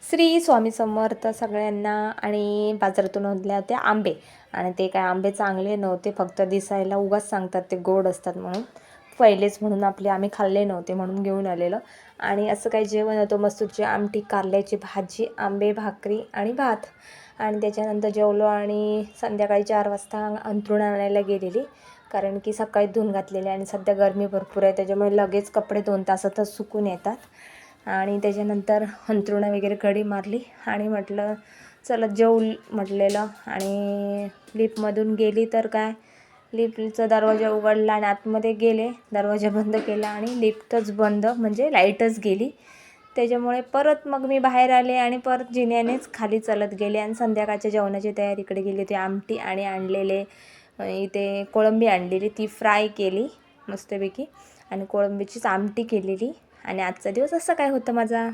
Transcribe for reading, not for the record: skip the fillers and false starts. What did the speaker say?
श्री स्वामी समर्थ सगळ्यांना. आणि बाजारातून आणले होते आंबे, आणि ते काय आंबे चांगले नव्हते, फक्त दिसायला उगाच सांगतात ते गोड असतात म्हणून. पहिलेच म्हणून आम्ही खाल्ले नव्हते म्हणून घेऊन आलेलं. आणि असं काही जेवण होतं, मसूरची आमटी, कारल्याची भाजी, आंबे, भाकरी आणि भात. आणि त्याच्यानंतर जेवलो आणि संध्याकाळी 4 वाजता अंथरूण आणायला गेलेली, कारण की सकाळी धुवून घातलेले आणि सध्या गरमी भरपूर आहे, त्याच्यामुळे लगेच कपडे 2 तासातच सुकून येतात. आणि त्याच्यानंतर अंथरुणं वगैरे कडी मारली आणि म्हटलं चला जेवू म्हटलेलं. आणि लिफ्टमधून गेली तर काय, लिफ्टचा दरवाजा उघडला आणि आतमध्ये गेले, दरवाजा बंद केला आणि लिफ्टच बंद, म्हणजे लाईटच गेली. त्याच्यामुळे परत मग मी बाहेर आले आणि परत जिन्यानेच खाली चालत गेले आणि संध्याकाळच्या जेवणाची तयारी इकडे गेली होती. आमटी आणि आणलेले इथे कोळंबी आणलेली, ती फ्राय केली मस्तपैकी आणि कोळंबीचीच आमटी केलेली. आणि आजचा दिवस असं काय होतं माझा.